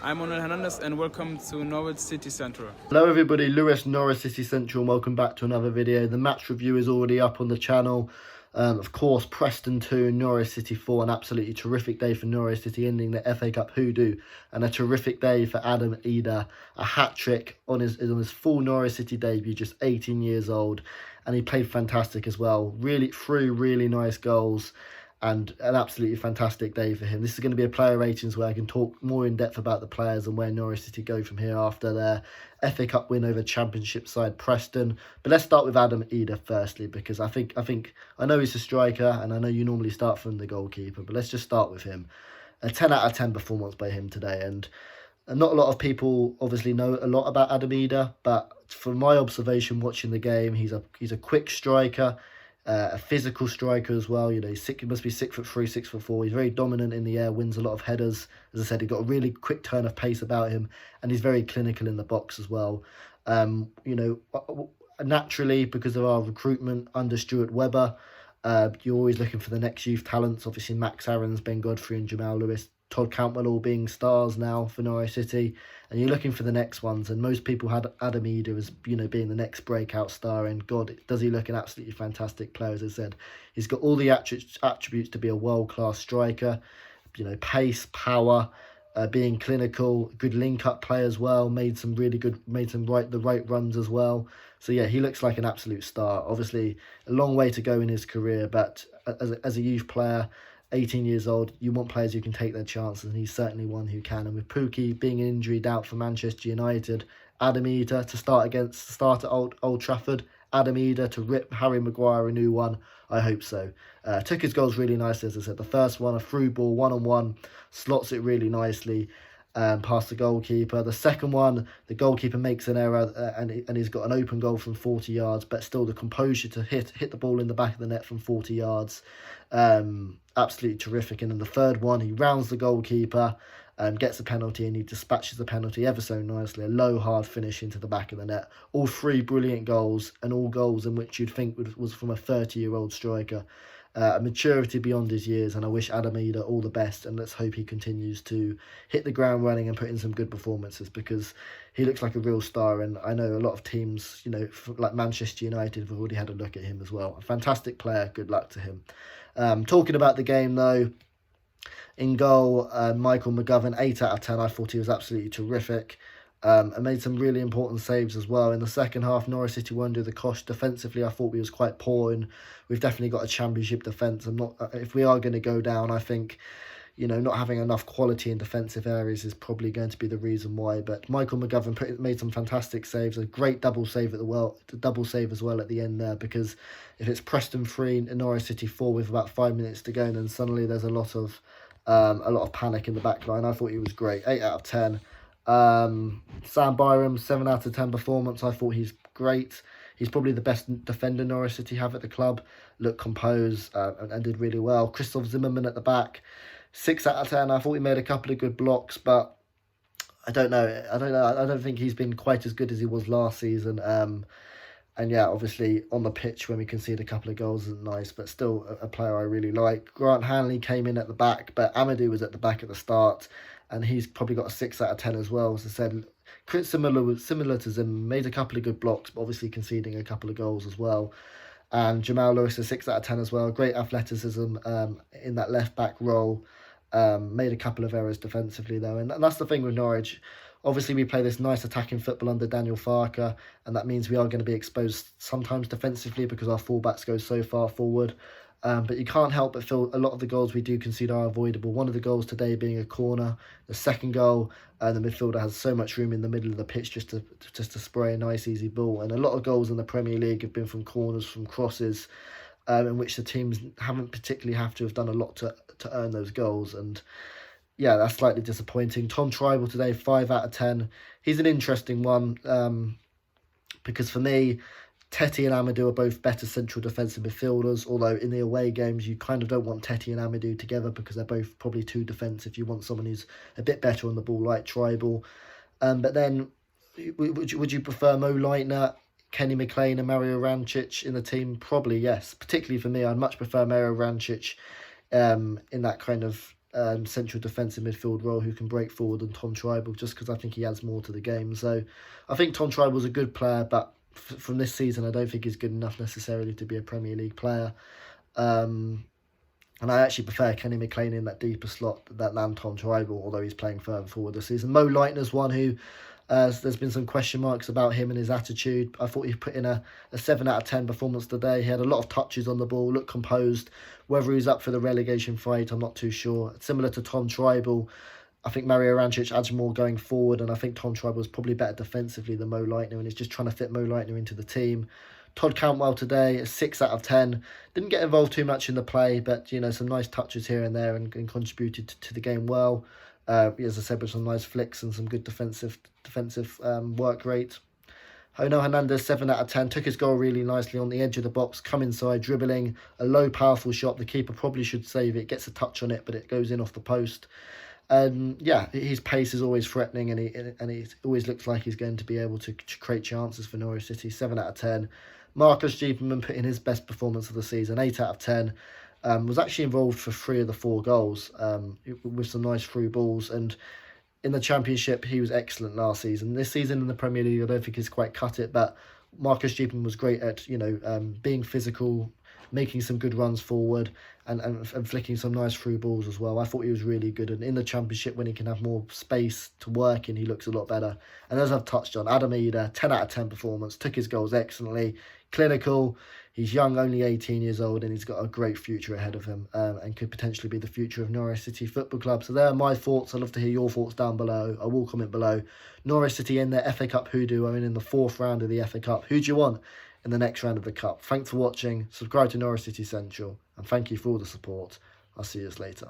I'm Manuel Hernandez and welcome to Norwich City Central. Hello everybody, Lewis, Norwich City Central, and welcome back to another video. The match review is already up on the channel. Of course, Preston 2, Norwich City 4, an absolutely terrific day for Norwich City, ending the FA Cup hoodoo, and a terrific day for Adam Idah, a hat-trick on his full Norwich City debut, just 18 years old, and he played fantastic as well. Really nice goals. And an absolutely fantastic day for him. This is going to be a player ratings where I can talk more in depth about the players and where Norwich City go from here after their FA Cup win over Championship side Preston. But let's start with Adam Idah firstly, because I know he's a striker and I know you normally start from the goalkeeper, but let's just start with him. A 10 out of 10 performance by him today, and not a lot of people obviously know a lot about Adam Idah, but from my observation watching the game, he's a quick striker. A physical striker as well. You know, he must be 6'3", 6'4". He's very dominant in the air, wins a lot of headers. As I said, he's got a really quick turn of pace about him, and he's very clinical in the box as well. You know, naturally, because of our recruitment under Stuart Webber, you're always looking for the next youth talents. Obviously, Max Aarons, Ben Godfrey, and Jamal Lewis, Todd Cantwell all being stars now for Norwich City, and you're looking for the next ones. And most people had Adam Idah as, you know, being the next breakout star. And God, does he look an absolutely fantastic player? As I said, he's got all the attributes to be a world-class striker. You know, pace, power, being clinical, good link-up play as well. Made some the right runs as well. So yeah, he looks like an absolute star. Obviously, a long way to go in his career, but as a youth player, 18 years old, you want players who can take their chances, and he's certainly one who can. And with Pukki being injured out for Manchester United, Adam Idah to start at Old Trafford, Adam Idah to rip Harry Maguire a new one, I hope so. Took his goals really nicely, as I said. The first one, a through ball, one-on-one, slots it really nicely past the goalkeeper. The second one, the goalkeeper makes an error and he's got an open goal from 40 yards, but still the composure to hit the ball in the back of the net from 40 yards. Absolutely terrific. And then the third one, he rounds the goalkeeper, gets a penalty, and he dispatches the penalty ever so nicely. A low, hard finish into the back of the net. All three brilliant goals, and all goals in which you'd think was from a 30-year-old striker. A maturity beyond his years, and I wish Adam Idah all the best, and let's hope he continues to hit the ground running and put in some good performances, because he looks like a real star. And I know a lot of teams, you know, like Manchester United, have already had a look at him as well. A fantastic player, good luck to him. Talking about the game though, in goal, Michael McGovern, 8 out of 10. I thought he was absolutely terrific. And made some really important saves as well. In the second half, Norwich City won under the cosh. Defensively, I thought we was quite poor, and we've definitely got a championship defence. If we are going to go down, I think, you know, not having enough quality in defensive areas is probably going to be the reason why. But Michael McGovern made some fantastic saves, a great double save as well at the end there, because if it's Preston 3 and Norwich City 4 with about 5 minutes to go, and then suddenly there's a lot of panic in the back line. I thought he was great, 8 out of 10. Sam Byram, 7 out of 10 performance. I thought he's great. He's probably the best defender Norwich City have at the club. Looked composed and did really well. Christoph Zimmerman at the back, 6 out of 10. I thought he made a couple of good blocks, but I don't know. I don't think he's been quite as good as he was last season. And yeah, obviously on the pitch when we conceded a couple of goals isn't nice, but still a player I really like. Grant Hanley came in at the back, but Amadou was at the back at the start, and he's probably got a 6 out of 10 as well. As I said, similar to Zim, made a couple of good blocks, but obviously conceding a couple of goals as well. And Jamal Lewis, a 6 out of 10 as well. Great athleticism in that left back role. Made a couple of errors defensively though, and that's the thing with Norwich. Obviously, we play this nice attacking football under Daniel Farke, and that means we are going to be exposed sometimes defensively because our fullbacks go so far forward. But you can't help but feel a lot of the goals we do concede are avoidable. One of the goals today being a corner. The second goal, the midfielder has so much room in the middle of the pitch just to spray a nice easy ball. And a lot of goals in the Premier League have been from corners, from crosses, in which the teams haven't particularly have to have done a lot to earn those goals. And yeah, that's slightly disappointing. Tom Tribal today, 5 out of 10. He's an interesting one because for me, Teti and Amadou are both better central defensive midfielders, although in the away games you kind of don't want Teti and Amadou together because they're both probably too defensive. You want someone who's a bit better on the ball like Tribal. But then would you prefer Mo Leitner, Kenny McLean and Mario Rancic in the team? Probably yes. Particularly for me, I'd much prefer Mario Rancic in that kind of central defensive midfield role who can break forward than Tom Tribal, just because I think he adds more to the game. So I think Tom Tribal's a good player, but from this season I don't think he's good enough necessarily to be a Premier League player. And I actually prefer Kenny McLean in that deeper slot than Tom Tribal, although he's playing further forward this season. Mo Leitner's one who there's been some question marks about him and his attitude. I thought he put in a 7 out of 10 performance today. He had a lot of touches on the ball, looked composed. Whether he's up for the relegation fight, I'm not too sure. Similar to Tom Tribal, I think Mario Rancic adds more going forward, and I think Tom Tribal is probably better defensively than Mo Leitner, and he's just trying to fit Mo Leitner into the team. Todd Cantwell today, a 6 out of 10. Didn't get involved too much in the play, but some nice touches here and there and contributed to the game well. As I said, with some nice flicks and some good defensive work rate. Jono Hernandez, 7 out of 10. Took his goal really nicely on the edge of the box, come inside, dribbling, a low, powerful shot. The keeper probably should save it, gets a touch on it, but it goes in off the post. His pace is always threatening, and he always looks like he's going to be able to create chances for Norwich City. 7 out of 10. Marcus Jeeperman put in his best performance of the season, 8 out of 10. Was actually involved for 3 of the 4 goals with some nice through balls. And in the Championship, he was excellent last season. This season in the Premier League, I don't think he's quite cut it, but Marcus Jeeperman was great at being physical, making some good runs forward, and flicking some nice through balls as well. I thought he was really good, and in the Championship, when he can have more space to work in, he looks a lot better. And as I've touched on, Adam Idah, 10 out of 10 performance, took his goals excellently, clinical. He's young, only 18 years old, and he's got a great future ahead of him, and could potentially be the future of Norwich City Football Club. So there are my thoughts. I'd love to hear your thoughts down below. I will comment below. Norwich City in their FA Cup hoodoo are in the 4th round of the FA Cup. Who do you want in the next round of the Cup? Thanks for watching. Subscribe to Norwich City Central, and thank you for all the support. I'll see you later.